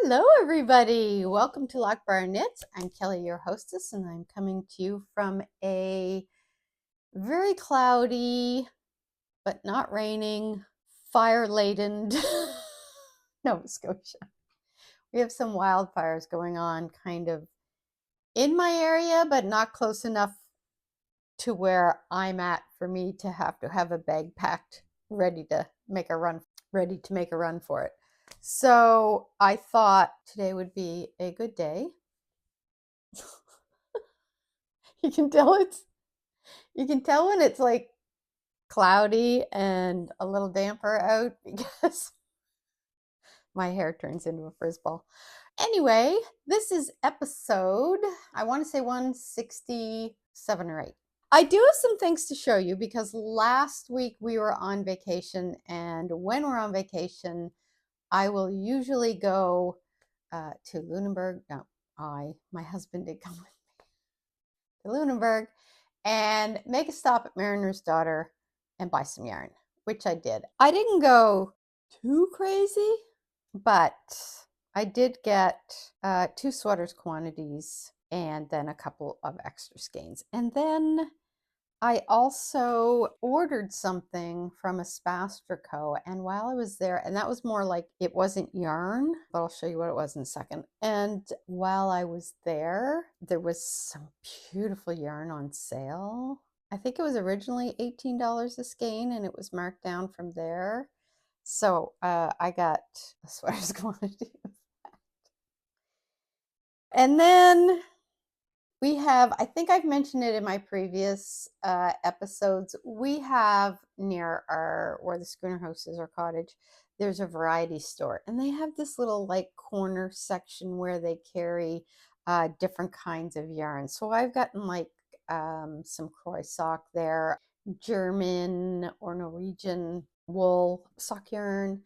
Hello, everybody. Welcome to Loch Briar Knits. I'm Kelly, your hostess, and I'm coming to you from a very cloudy, but not raining, fire-laden Nova Scotia. We have some wildfires going on kind of in my area, but not close enough to where I'm at for me to have a bag packed ready to make a run for it. So I thought today would be a good day. You can tell when it's like cloudy and a little damper out because my hair turns into a frisball. Anyway, this is episode, I want to say 167 or 8. I do have some things to show you because last week we were on vacation, and when we're on vacation, I will usually go to Lunenburg. No, my husband did come with me to Lunenburg and make a stop at Mariner's Daughter and buy some yarn, which I did. I didn't go too crazy, but I did get 2 sweaters quantities and then a couple of extra skeins. And then I also ordered something from a Spastrico, and while I was there, and that was more like, it wasn't yarn, but I'll show you what it was in a second. And while I was there was some beautiful yarn on sale. I think it was originally $18 a skein, and it was marked down from there. So I got a sweater's quantity of that. And then we have, I think I've mentioned it in my previous episodes, we have near where the schooner house is, our cottage, there's a variety store. And they have this little like corner section where they carry different kinds of yarn. So I've gotten like some Croy sock there, German or Norwegian wool sock yarn.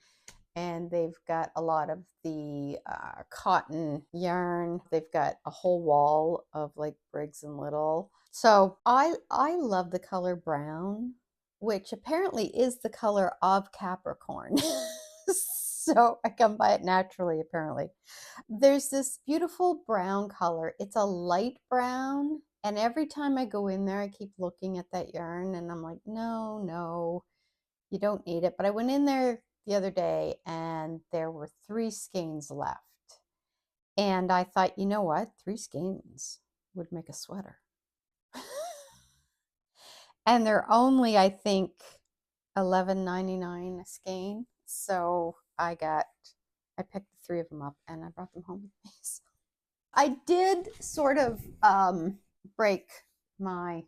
And they've got a lot of the cotton yarn. They've got a whole wall of like Briggs and Little. So I love the color brown, which apparently is the color of Capricorn. So I come by it naturally, apparently. There's this beautiful brown color. It's a light brown. And every time I go in there, I keep looking at that yarn and I'm like, no, you don't need it. But I went in there the other day and there were 3 skeins left. And I thought, you know what? 3 skeins would make a sweater. And they're only, I think, $11.99 a skein. So I picked the 3 of them up and I brought them home with me. So I did sort of break my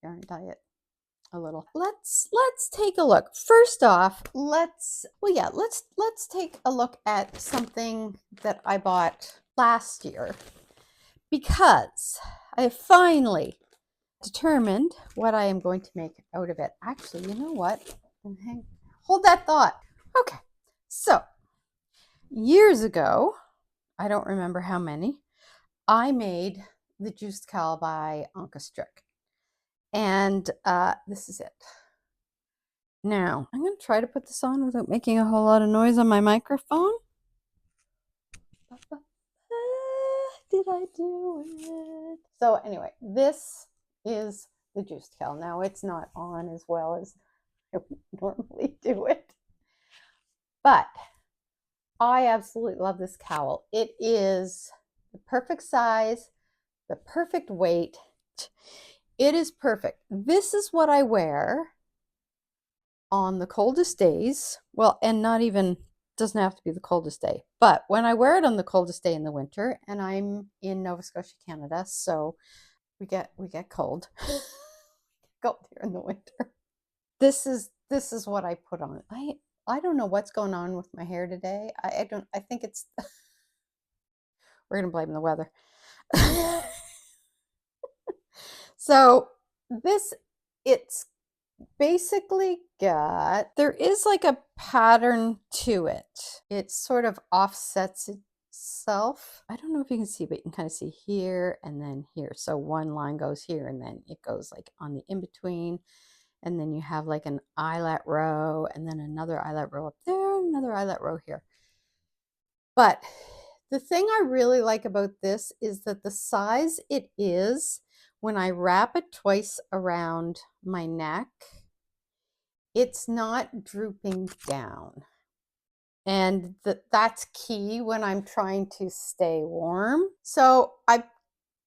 yarn diet a little. Let's take a look. First off, let's take a look at something that I bought last year, because I finally determined what I am going to make out of it. Actually, you know what? Hold that thought. Okay, so years ago, I don't remember how many, I made the Juist Cowl by AnkeStrick. And this is it. Now, I'm going to try to put this on without making a whole lot of noise on my microphone. Did I do it? So anyway, this is the Juist Cowl. Now, it's not on as well as I would normally do it, but I absolutely love this cowl. It is the perfect size, the perfect weight. It is perfect. This is what I wear on the coldest days. Well, and not even, doesn't have to be the coldest day, but when I wear it on the coldest day in the winter, and I'm in Nova Scotia, Canada, so we get cold. Cold here in the winter. This is what I put on. I don't know what's going on with my hair today. I think it's we're gonna blame the weather. So it's basically there is like a pattern to it. It sort of offsets itself. I don't know if you can see, but you can kind of see here and then here. So one line goes here and then it goes like on the in-between. And then you have like an eyelet row and then another eyelet row up there, another eyelet row here. But The thing I really like about this is that the size it is, when I wrap it twice around my neck, it's not drooping down. And that's key when I'm trying to stay warm. So I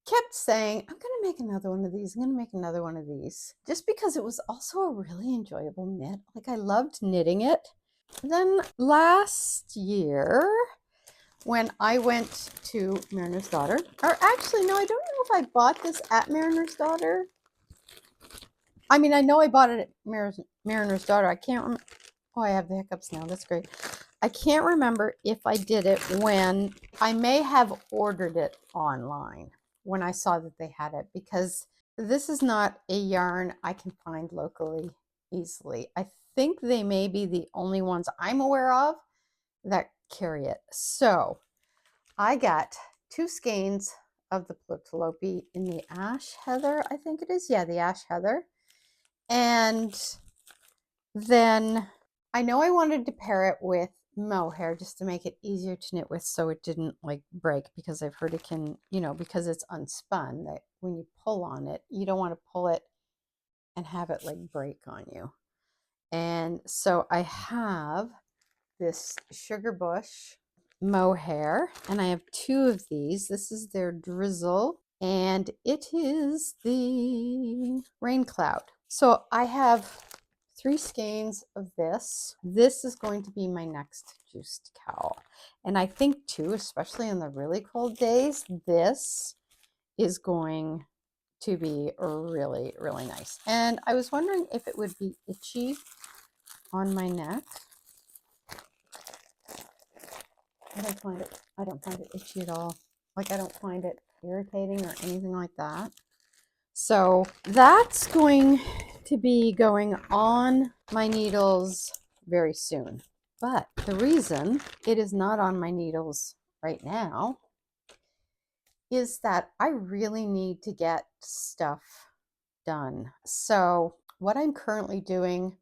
kept saying, I'm going to make another one of these. I'm going to make another one of these. Just because it was also a really enjoyable knit. Like, I loved knitting it. And then last year, when I went to Mariner's Daughter, or actually, no, I don't know if I bought this at Mariner's Daughter. I mean, I know I bought it at Mariner's Daughter. I can't remember. Oh, I have the hiccups now. That's great. I can't remember if I did it when I may have ordered it online when I saw that they had it, because this is not a yarn I can find locally easily. I think they may be the only ones I'm aware of that carry it. So I got 2 skeins of the Plutalope in the Ash Heather, I think it is. Yeah, the Ash Heather. And then I know I wanted to pair it with mohair just to make it easier to knit with, so it didn't like break, because I've heard it can, you know, because it's unspun, that when you pull on it, you don't want to pull it and have it like break on you. And so I have this Sugar Bush mohair, and I have 2 of these. This is their Drizzle, and it is the Rain Cloud. So I have 3 skeins of this. This is going to be my next Juist cowl. And I think too, especially in the really cold days, this is going to be really, really nice. And I was wondering if it would be itchy on my neck. I don't find it. I don't find it itchy at all. Like, I don't find it irritating or anything like that. So that's going to be going on my needles very soon. But the reason it is not on my needles right now is that I really need to get stuff done. So what I'm currently doing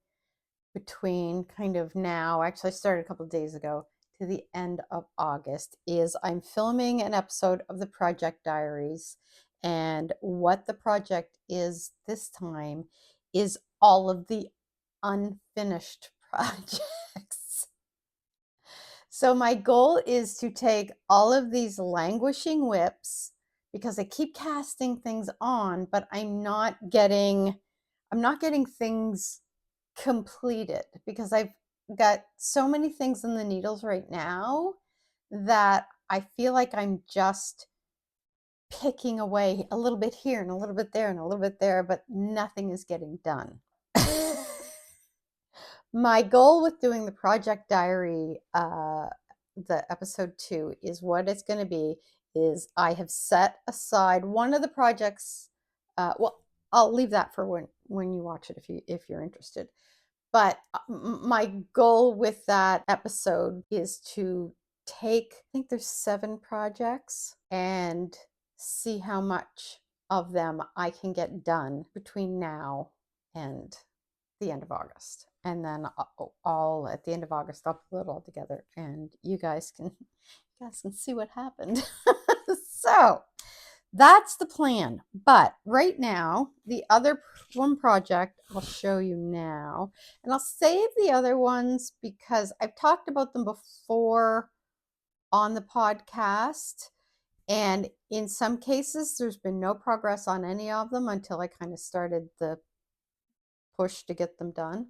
between kind of now, actually I started a couple of days ago, to the end of August, is I'm filming an episode of the Project Diaries. And what the project is this time is all of the unfinished projects. So my goal is to take all of these languishing whips, because I keep casting things on, but I'm not getting things completed, because I've got so many things in the needles right now that I feel like I'm just picking away a little bit here and a little bit there and a little bit there, but nothing is getting done. My goal with doing the project diary, the episode 2, is what it's going to be is I have set aside one of the projects. Well, I'll leave that for when you watch it, if you're interested. But my goal with that episode is to take, I think there's 7 projects, and see how much of them I can get done between now and the end of August. And then I'll at the end of August, I'll put it all together, and you guys can see what happened. So that's the plan. But right now, the other one project I'll show you now, and I'll save the other ones because I've talked about them before on the podcast. And in some cases, there's been no progress on any of them until I kind of started the push to get them done.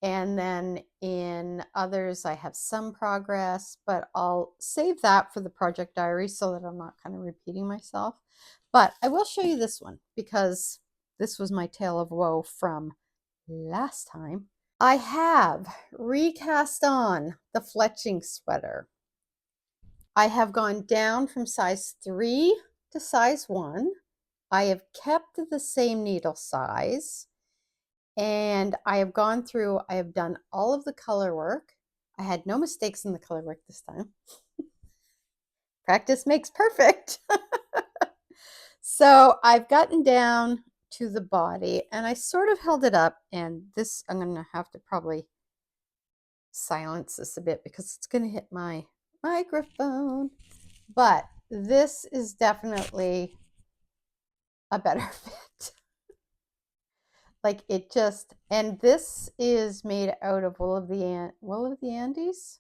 And then in others, I have some progress, but I'll save that for the project diary so that I'm not kind of repeating myself. But I will show you this one, because this was my tale of woe from last time. I have recast on the Fletching sweater. I have gone down from size 3 to size 1. I have kept the same needle size. And I have gone through, I have done all of the color work. I had no mistakes in the color work this time. Practice makes perfect. So I've gotten down to the body, and I sort of held it up, and this, I'm going to have to probably silence this a bit because it's going to hit my microphone. but this is definitely a better fit. Like it just, and this is made out of wool of the Andes.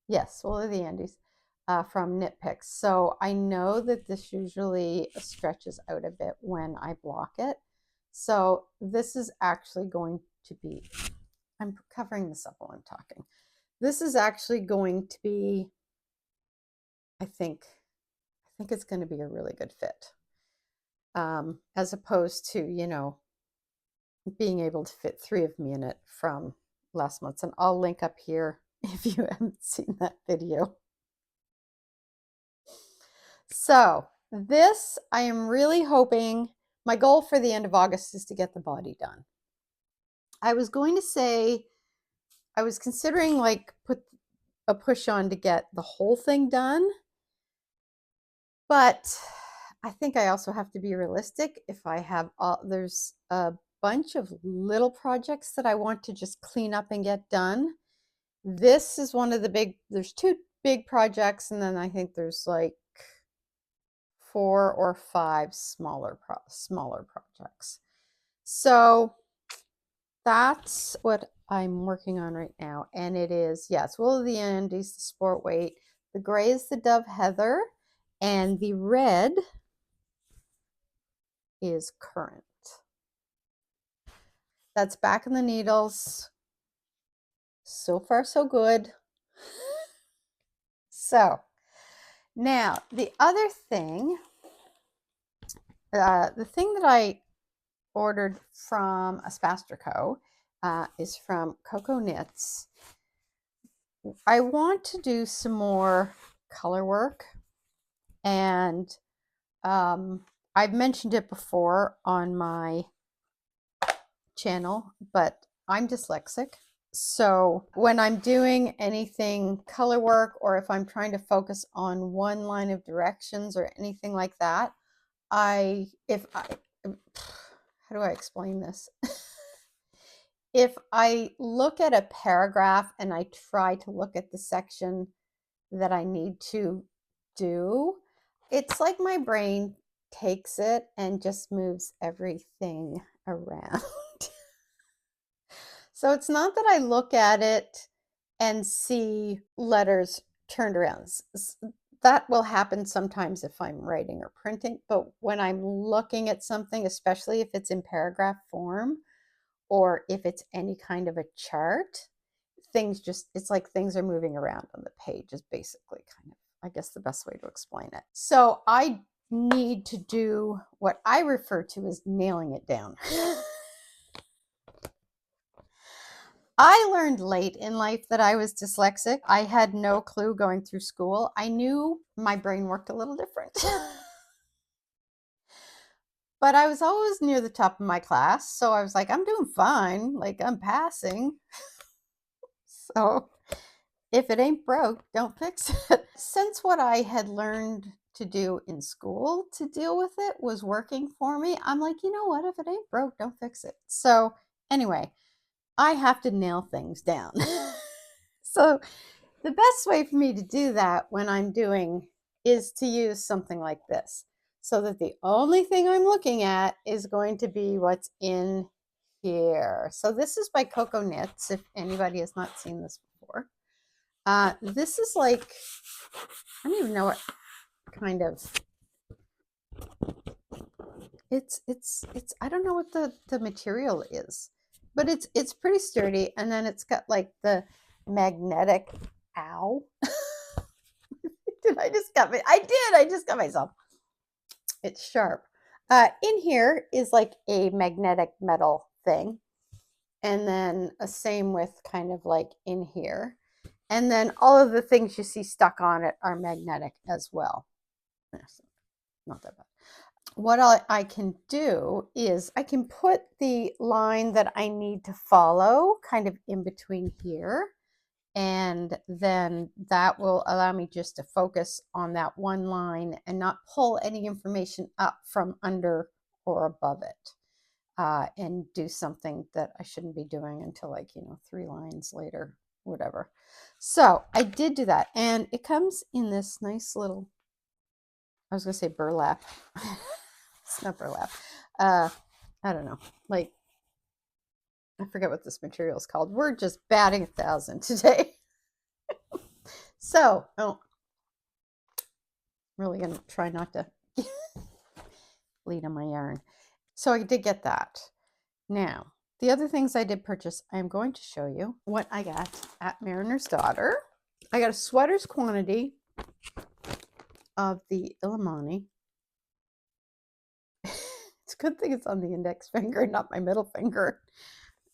Yes, wool of the Andes from Knit Picks. So I know that this usually stretches out a bit when I block it. So this is actually going to be, I'm covering this up while I'm talking. This is actually going to be, I think it's going to be a really good fit. As opposed to, you know, being able to fit 3 of me in it from last month's. And I'll link up here if you haven't seen that video. So this, I am really hoping, my goal for the end of August is to get the body done. I was going to say, I was considering like put a push on to get the whole thing done, but I think I also have to be realistic. If I have there's a bunch of little projects that I want to just clean up and get done. This is one of the big, there's 2 big projects, and then I think there's like 4 or 5 smaller projects. So that's what I'm working on right now. And it is, yes, wool of the Andes, the sport weight. The gray is the Dove Heather, and the red is Current. That's back in the needles. So far, so good. So now the other thing, the thing that I ordered from Aspasterco is from Coco Knits. I want to do some more color work, and I've mentioned it before on my channel, but I'm dyslexic. So when I'm doing anything color work, or if I'm trying to focus on one line of directions or anything like that, how do I explain this? If I look at a paragraph and I try to look at the section that I need to do, it's like my brain takes it and just moves everything around. So it's not that I look at it and see letters turned around. That will happen sometimes if I'm writing or printing, but when I'm looking at something, especially if it's in paragraph form or if it's any kind of a chart, it's like things are moving around on the page is basically kind of, I guess, the best way to explain it. So I need to do what I refer to as nailing it down. I learned late in life that I was dyslexic. I had no clue going through school. I knew my brain worked a little different. But I was always near the top of my class, so I was like, I'm doing fine, like I'm passing. So if it ain't broke, don't fix it. Since what I had learned to do in school to deal with it was working for me, I'm like, you know what? If it ain't broke, don't fix it. So anyway, I have to nail things down. So the best way for me to do that when I'm doing is to use something like this, so that the only thing I'm looking at is going to be what's in here. So this is by Coco Knits, if anybody has not seen this before. This is like, I don't even know what kind of, it's I don't know what the material is, but it's pretty sturdy, and then it's got like the magnetic, ow. I just got myself. It's sharp. In here is like a magnetic metal thing, and then a same with kind of like in here, and then all of the things you see stuck on it are magnetic as well. Not that bad. What I can do is I can put the line that I need to follow kind of in between here, and then that will allow me just to focus on that one line and not pull any information up from under or above it, and do something that I shouldn't be doing until, like, 3 lines later, whatever. So I did do that, and it comes in this nice little I was gonna say burlap. It's not burlap. I don't know. Like, I forget what this material is called. We're just batting 1,000 today. So, oh, really gonna try not to bleed on my yarn. So I did get that. Now, the other things I did purchase, I'm going to show you what I got at Mariner's Daughter. I got a sweater's quantity of the Illimani. It's a good thing it's on the index finger, not my middle finger.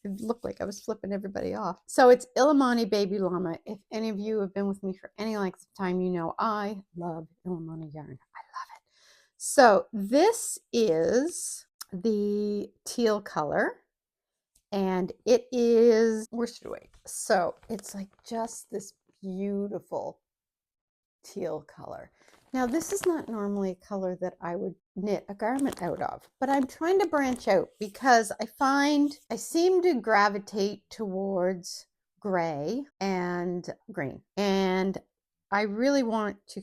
It looked like I was flipping everybody off. So it's Illimani Baby Llama. If any of you have been with me for any length of time, you know I love Illimani yarn. I love it. So this is the teal color, and it is worsted weight. So it's like just this beautiful teal color. Now this is not normally a color that I would knit a garment out of, but I'm trying to branch out because I find I seem to gravitate towards gray and green, and I really want to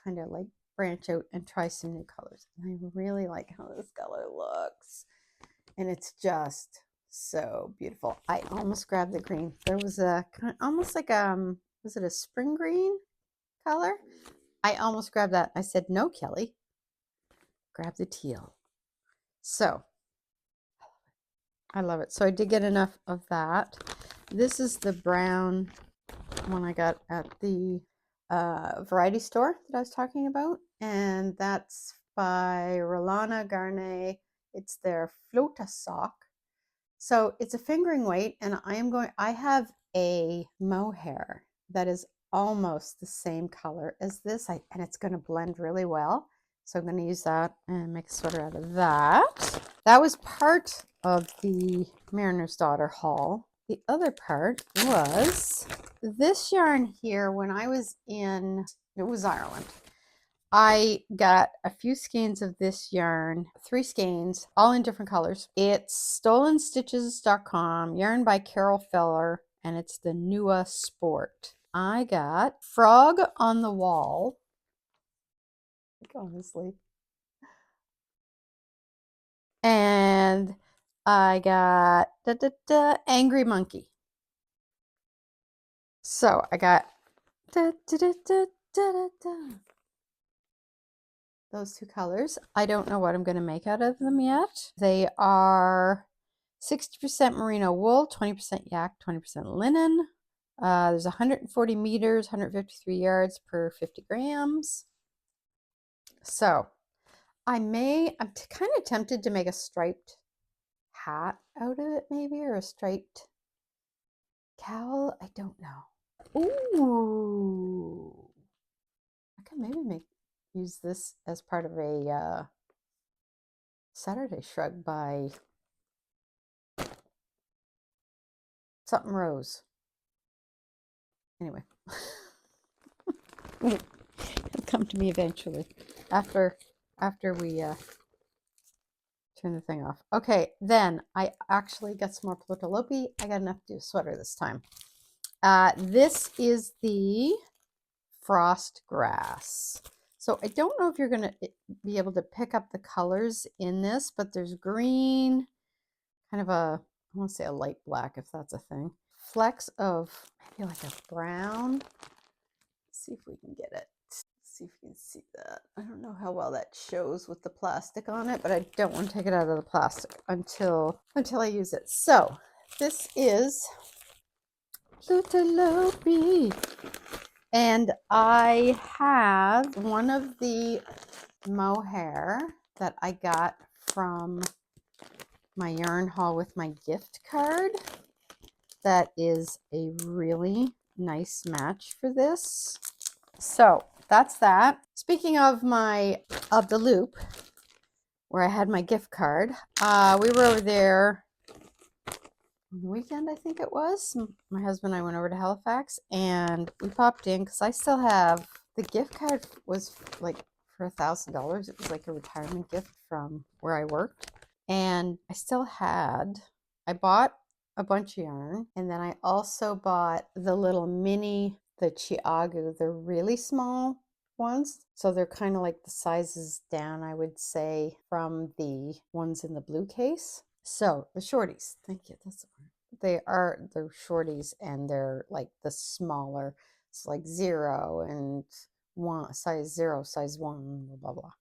kind of like branch out and try some new colors. And I really like how this color looks, and it's just so beautiful. I almost grabbed the green. There was a kind of almost like was it a spring green color? I almost grabbed that. I said, no, Kelly, grab the teal. So I love it. So I did get enough of that. This is the brown one I got at the variety store that I was talking about. And that's by Rolana Garnet. It's their Flota sock. So it's a fingering weight, and I have a mohair that is almost the same color as this, and it's going to blend really well. So I'm going to use that and make a sweater out of that. That was part of the Mariner's Daughter haul. The other part was this yarn here. When I was it was Ireland, I got a few skeins of this yarn, 3 skeins, all in different colors. It's stolenstitches.com, yarn by Carol Feller, and it's the Nua Sport. I got Frog on the Wall, honestly, and I got Angry Monkey. So I got those 2 colors. I don't know what I'm going to make out of them yet. They are 60% merino wool, 20% yak, 20% linen. There's 140 meters, 153 yards per 50 grams. So I'm kind of tempted to make a striped hat out of it, maybe, or a striped cowl. I don't know. Ooh, I can maybe use this as part of a Saturday Shrug by something Rose. Anyway, it'll come to me eventually after we turn the thing off. Okay, then I actually got some more Plotalopi. I got enough to do a sweater this time. This is the Frost Grass. So I don't know if you're going to be able to pick up the colors in this, but there's green, kind of I want to say a light black, if that's a thing. Flecks of maybe like a brown. Let's see if we can get it. Let's see if you can see that. I don't know how well that shows with the plastic on it, but I don't want to take it out of the plastic until I use it. So this is Plotalopi. And I have one of the mohair that I got from my yarn haul with my gift card. That is a really nice match for this. So that's that. Speaking of the loop, where I had my gift card, we were over there on the weekend, I think it was. My husband and I went over to Halifax, and we popped in because I still have the gift card. Was like for $1,000. It was like a retirement gift from where I worked, and I bought a bunch of yarn, and then I also bought the little mini, the Chiagu, the really small ones. So they're kind of like the sizes down, I would say, from the ones in the blue case. So the shorties, thank you, that's the word. They're shorties, and they're like the smaller. It's like 0 and 1, size 0, size 1, blah, blah, blah.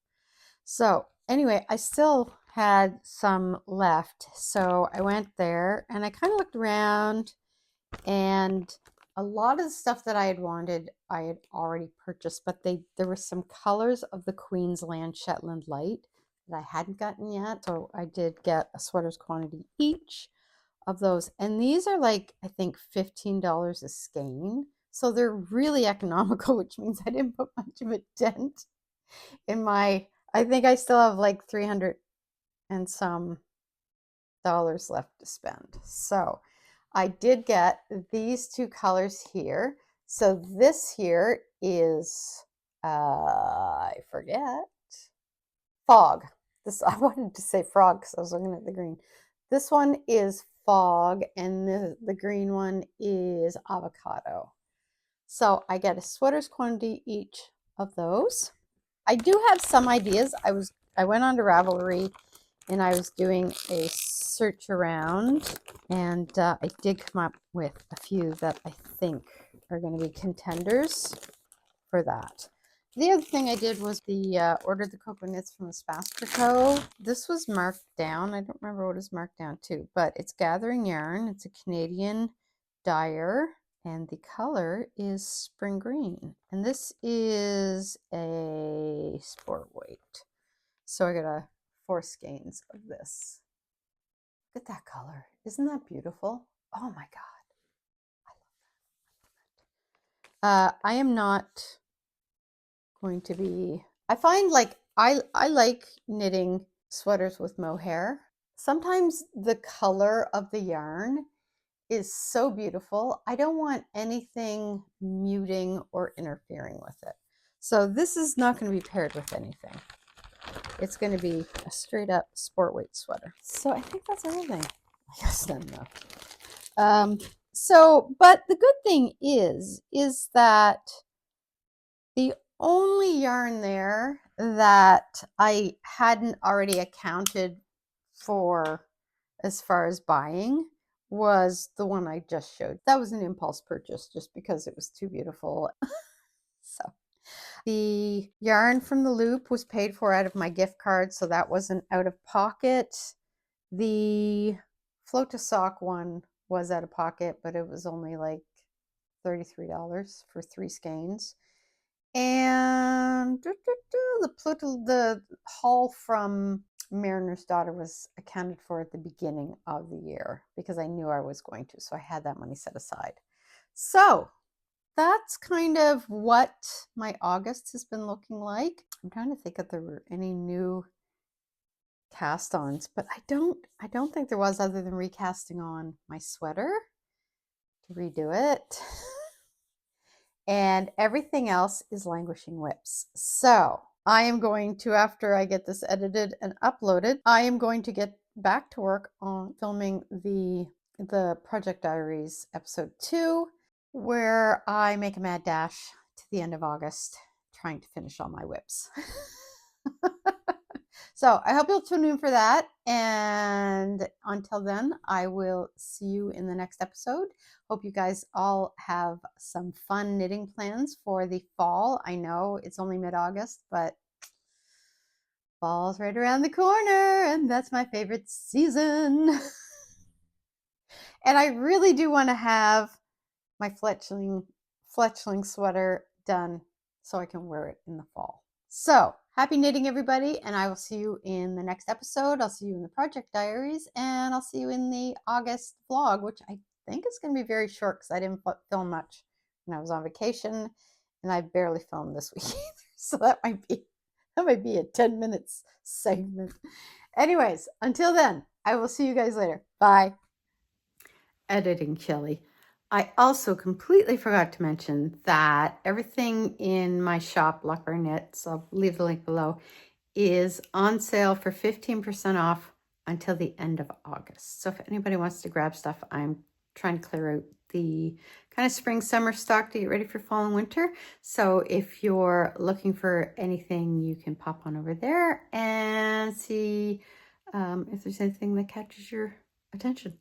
So anyway, I still had some left. So I went there and I kind of looked around, and a lot of the stuff that I had wanted, I had already purchased, but there were some colors of the Queensland Shetland Light that I hadn't gotten yet. So I did get a sweater's quantity each of those. And these are like, I think $15 a skein. So they're really economical, which means I didn't put much of a dent in my, I think I still have like 300 and some dollars left to spend. So I did get these two colors here. So this here is, I forget, fog. This, I wanted to say frog because I was looking at the green. This one is fog, and the green one is avocado. So I get a sweater's quantity each of those. I do have some ideas. I went on to Ravelry and I was doing a search around, and I did come up with a few that I think are going to be contenders for that. The other thing I did was ordered the cocoa knits from the Spaster Co. This was marked down. I don't remember what it's marked down to, but it's Gathering Yarn. It's a Canadian dyer, and the color is spring green. And this is a sport weight. So I got 4 skeins of this. Look at that color. Isn't that beautiful? Oh my God. I love that. I am not going to be, I find like I like knitting sweaters with mohair. Sometimes the color of the yarn is so beautiful. I don't want anything muting or interfering with it. So this is not going to be paired with anything. It's going to be a straight up sport weight sweater. So I think that's everything. I guess not enough. But the good thing is that the only yarn there that I hadn't already accounted for as far as buying was the one I just showed. That was an impulse purchase just because it was too beautiful. So the yarn from the loop was paid for out of my gift card, so that wasn't out of pocket. The float to sock one was out of pocket, but it was only like $33 for 3 skeins. And the haul from Mariner's Daughter was accounted for at the beginning of the year because I knew I was going to, so I had that money set aside. So that's kind of what my August has been looking like. I'm trying to think if there were any new cast-ons, but I don't think there was, other than recasting on my sweater to redo it. And everything else is languishing whips. So I am going to, after I get this edited and uploaded, I am going to get back to work on filming the Project Diaries episode 2, where I make a mad dash to the end of August trying to finish all my whips. So I hope you'll tune in for that. And until then, I will see you in the next episode. Hope you guys all have some fun knitting plans for the fall. I know it's only mid-August, but fall's right around the corner, and that's my favorite season. And I really do want to have my fletchling sweater done so I can wear it in the fall. So happy knitting, everybody, and I will see you in the next episode. I'll see you in the Project Diaries, and I'll see you in the August vlog, which I think is going to be very short because I didn't film much when I was on vacation, and I barely filmed this week either. So that might be a 10 minutes segment. Anyways, until then, I will see you guys later. Bye. Editing Chili. I also completely forgot to mention that everything in my shop, Loch Briar Knits, I'll leave the link below, is on sale for 15% off until the end of August. So if anybody wants to grab stuff, I'm trying to clear out the kind of spring summer stock to get ready for fall and winter. So if you're looking for anything, you can pop on over there and see if there's anything that catches your attention.